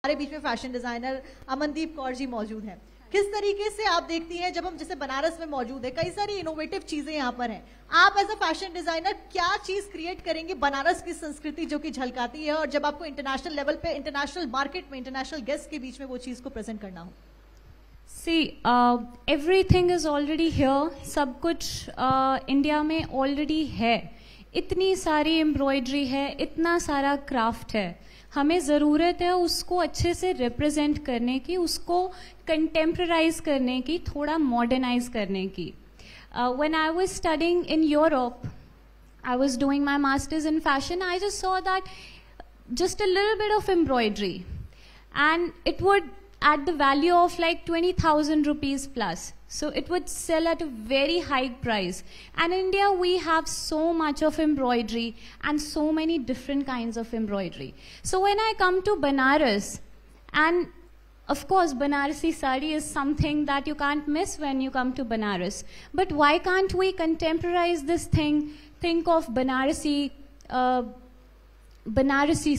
हमारे बीच में fashion designer Amandeep Kaur ji मौजूद हैं। किस तरीके से आप देखती हैं, जब हम जैसे बनारस में मौजूद है, कई सारी इनोवेटिव चीजें यहाँ पर हैं, आप एज अ फैशन डिजाइनर क्या चीज क्रिएट करेंगे बनारस की संस्कृति जो कि झलकाती है, और जब आपको इंटरनेशनल लेवल पे, इंटरनेशनल मार्केट में, इंटरनेशनल गेस्ट के बीच में वो चीज को प्रेजेंट करना हो? See, everything is already here. सब कुछ इंडिया में ऑलरेडी है. इतनी सारी एम्ब्रॉयडरी है, इतना सारा क्राफ्ट है. हमें ज़रूरत है उसको अच्छे से रिप्रेजेंट करने की, उसको कंटेम्परराइज करने की, थोड़ा मॉडर्नाइज करने की. When I was studying in Europe, I was doing my masters in fashion. I just saw that just a little bit of embroidery, and it would at the value of like 20,000 rupees plus. So it would sell at a very high price. And in India, we have so much of embroidery and so many different kinds of embroidery. So when I come to Banaras, and of course, Banarasi sari is something that you can't miss when you come to Banaras. But why can't we contemporize this thing? Think of Banarasi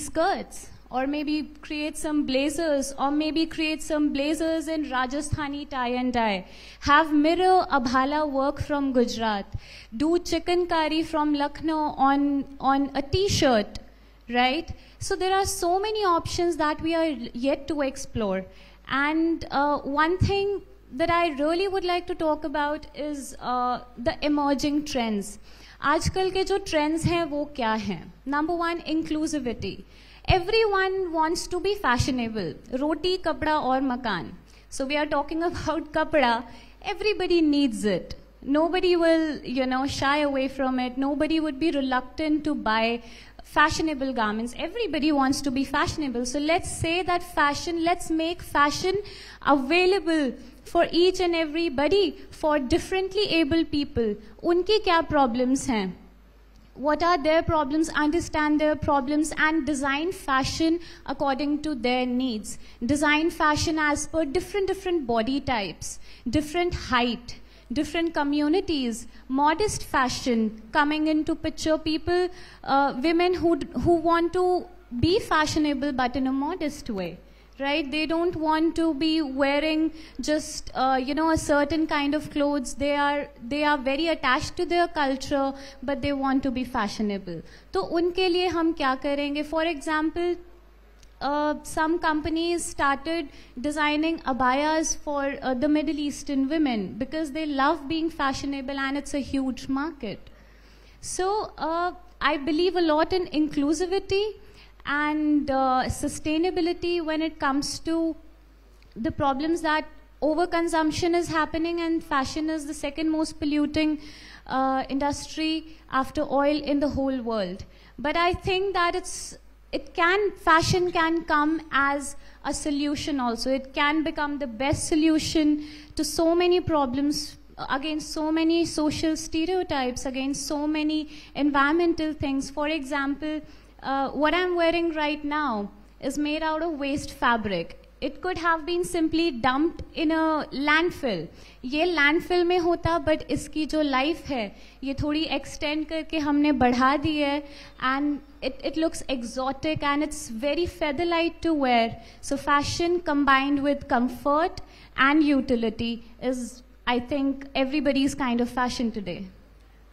skirts, or maybe create some blazers, or maybe create some blazers in Rajasthani tie and dye. Have mirror abhala work from Gujarat. Do chikankari from Lucknow on a t-shirt, right? So there are so many options that we are yet to explore. And one thing that I really would like to talk about is the emerging trends. आजकल के जो trends हैं वो क्या हैं? Number one, inclusivity. Everyone wants to be fashionable. Roti, kapda aur makan. So we are talking about kapda. Everybody needs it. Nobody will, shy away from it. Nobody would be reluctant to buy fashionable garments. Everybody wants to be fashionable. So let's say that let's make fashion available for each and everybody, for differently able people. Unki kya problems hain? What are their problems, understand their problems, and design fashion according to their needs. Design fashion as per different body types, different height, different communities. Modest fashion coming into picture. People, women who want to be fashionable but in a modest way. Right? They don't want to be wearing just, a certain kind of clothes. They are very attached to their culture, but they want to be fashionable. तो उनके लिए हम क्या करेंगे? For example, some companies started designing abayas for the Middle Eastern women because they love being fashionable, and it's a huge market. So I believe a lot in inclusivity and sustainability when it comes to the problems that overconsumption is happening, and fashion is the second most polluting industry after oil in the whole world. But I think that fashion can come as a solution also. It can become the best solution to so many problems, against so many social stereotypes, against so many environmental things. For example, what I'm wearing right now is made out of waste fabric. It could have been simply dumped in a landfill. ये landfill में होता, but इसकी जो life है, ये थोड़ी extend करके हमने बढ़ा दी है, and it looks exotic and it's very feather-light to wear. So fashion combined with comfort and utility is, I think, everybody's kind of fashion today.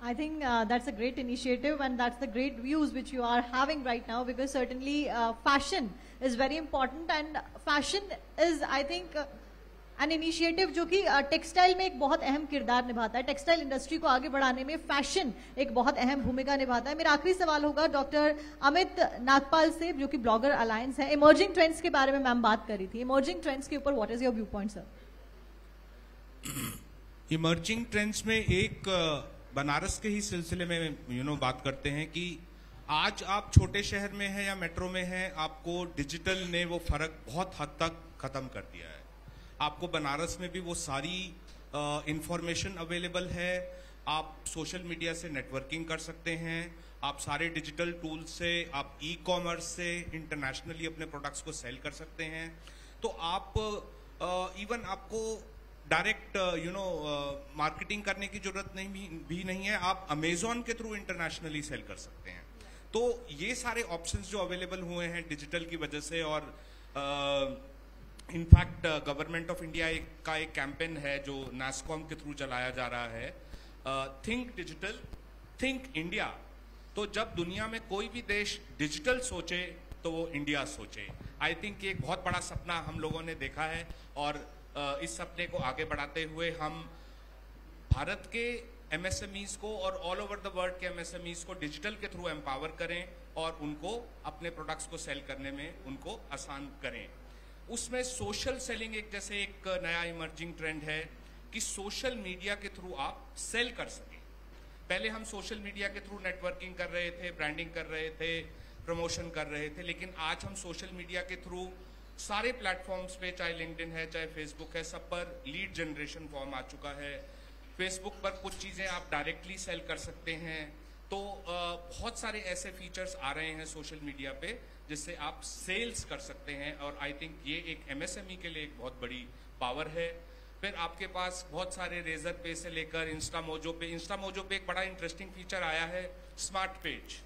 I think that's a great initiative, and that's the great views which you are having right now, because certainly fashion is very important, and fashion is, I think, an initiative जो कि textile में एक बहुत अहम किरदार निभाता है. Textile industry को आगे बढ़ाने में फैशन एक बहुत अहम भूमिका निभाता है. मेरा आखिरी सवाल होगा डॉक्टर अमित नागपाल से, जो कि ब्लॉगर अलायंस है. इमर्जिंग ट्रेंड्स के बारे में मैम बात कर रही थी. इमर्जिंग ट्रेंड्स के ऊपर what is your view point sir? Emerging trends में एक बनारस के ही सिलसिले में बात करते हैं कि आज आप छोटे शहर में हैं या मेट्रो में हैं, आपको डिजिटल ने वो फर्क बहुत हद तक खत्म कर दिया है. आपको बनारस में भी वो सारी इंफॉर्मेशन अवेलेबल है. आप सोशल मीडिया से नेटवर्किंग कर सकते हैं. आप सारे डिजिटल टूल्स से, आप ई कॉमर्स से इंटरनेशनली अपने प्रोडक्ट्स को सेल कर सकते हैं. तो आप इवन आपको डायरेक्ट मार्केटिंग करने की जरूरत भी नहीं है. आप अमेजॉन के थ्रू इंटरनेशनली सेल कर सकते हैं. तो ये सारे ऑप्शंस जो अवेलेबल हुए हैं डिजिटल की वजह से, और इनफैक्ट गवर्नमेंट ऑफ इंडिया का एक कैंपेन है जो नास्कॉम के थ्रू चलाया जा रहा है, थिंक डिजिटल थिंक इंडिया। तो जब दुनिया में कोई भी देश डिजिटल सोचे तो वो इंडिया सोचे। आई थिंक ये एक बहुत बड़ा सपना हम लोगों ने देखा है और इस सपने को आगे बढ़ाते हुए हम भारत के एमएसएमईज को और ऑल ओवर द वर्ल्ड के एमएसएमईज को डिजिटल के थ्रू एम्पावर करें और उनको अपने प्रोडक्ट्स को सेल करने में उनको आसान करें। उसमें सोशल सेलिंग एक जैसे एक नया इमर्जिंग ट्रेंड है कि सोशल मीडिया के थ्रू आप सेल कर सकें। पहले हम सोशल मीडिया के थ्रू नेटवर्किंग कर रहे थे, ब्रांडिंग कर रहे थे, प्रमोशन कर रहे थे, लेकिन आज हम सोशल मीडिया के थ्रू सारे प्लेटफॉर्म्स पे, चाहे लिंक्डइन है, चाहे फेसबुक है, सब पर लीड जनरेशन फॉर्म आ चुका है। फेसबुक पर कुछ चीजें आप डायरेक्टली सेल कर सकते हैं। तो बहुत सारे ऐसे फीचर्स आ रहे हैं सोशल मीडिया पे जिससे आप सेल्स कर सकते हैं और आई थिंक ये एक एमएसएमई के लिए एक बहुत बड़ी पावर है। फिर आपके पास बहुत सारे रेजर पे से लेकर इंस्टामोजो पे एक बड़ा इंटरेस्टिंग फीचर आया है, स्मार्ट पेज।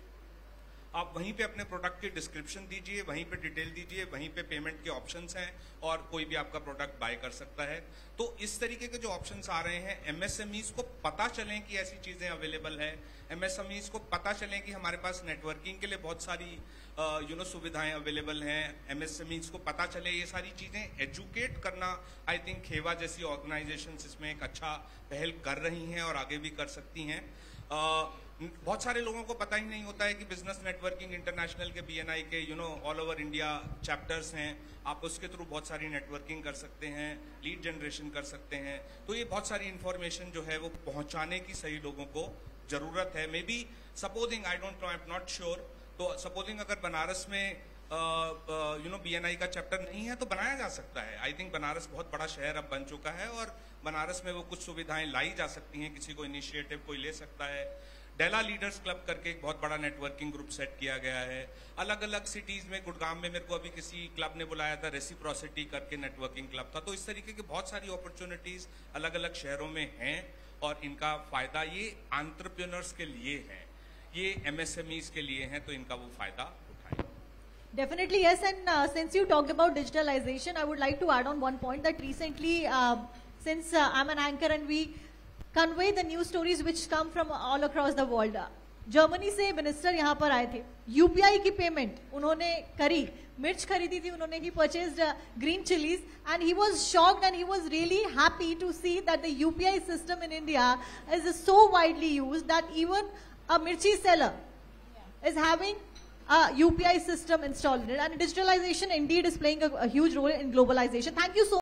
आप वहीं पे अपने प्रोडक्ट की डिस्क्रिप्शन दीजिए, वहीं पे डिटेल दीजिए, वहीं पे पेमेंट के ऑप्शंस हैं और कोई भी आपका प्रोडक्ट बाय कर सकता है। तो इस तरीके के जो ऑप्शंस आ रहे हैं, एमएसएमईज को पता चलें कि ऐसी चीजें अवेलेबल है, एमएसएमईज को पता चलें कि हमारे पास नेटवर्किंग के लिए बहुत सारी सुविधाएं अवेलेबल हैं, एमएसएमईज को पता चले ये सारी चीजें एजुकेट करना। आई थिंक खेवा जैसी ऑर्गेनाइजेशंस इसमें एक अच्छा पहल कर रही हैं और आगे भी कर सकती हैं। बहुत सारे लोगों को पता ही नहीं होता है कि बिजनेस नेटवर्किंग इंटरनेशनल के बीएनआई के ऑल ओवर इंडिया चैप्टर्स हैं। आप उसके थ्रू बहुत सारी नेटवर्किंग कर सकते हैं, लीड जनरेशन कर सकते हैं। तो ये बहुत सारी इंफॉर्मेशन जो है वो पहुंचाने की सही लोगों को जरूरत है। May be supposing, I don't know, I am not sure, तो सपोजिंग अगर बनारस में बीएनआई का चैप्टर नहीं है तो बनाया जा सकता है। आई थिंक बनारस बहुत बड़ा शहर अब बन चुका है और बनारस में वो कुछ सुविधाएं लाई जा सकती हैं, किसी को इनिशिएटिव कोई ले सकता है। डेला लीडर्स क्लब करके एक बहुत बड़ा नेटवर्किंग ग्रुप सेट किया गया है। अलग अलग सिटीज में, गुड़गांव में मेरे को अभी किसी क्लब ने बुलाया था, रेसिप्रोसिटी करके नेटवर्किंग क्लब था। तो इस तरीके की बहुत सारी अपॉर्चुनिटीज अलग अलग शहरों में हैं और इनका फायदा ये एंटरप्रेन्योर्स के लिए है, ये एमएसएमईज के लिए हैं, तो इनका वो फायदा उठाएं। Definitely, yes. And since you talked about digitalization, I would like to add on one point that recently, since I'm an anchor and we convey the news stories which come from all across the world. Germany से minister यहाँ पर आए थे, UPI की payment उन्होंने करी, मिर्च खरीदी थी उन्होंने, he purchased green chillies and he was shocked and he was really happy to see that the UPI system in India is so widely used that even a mirchi seller is having a UPI system installed in it, and digitalization indeed is playing a huge role in globalization. Thank you so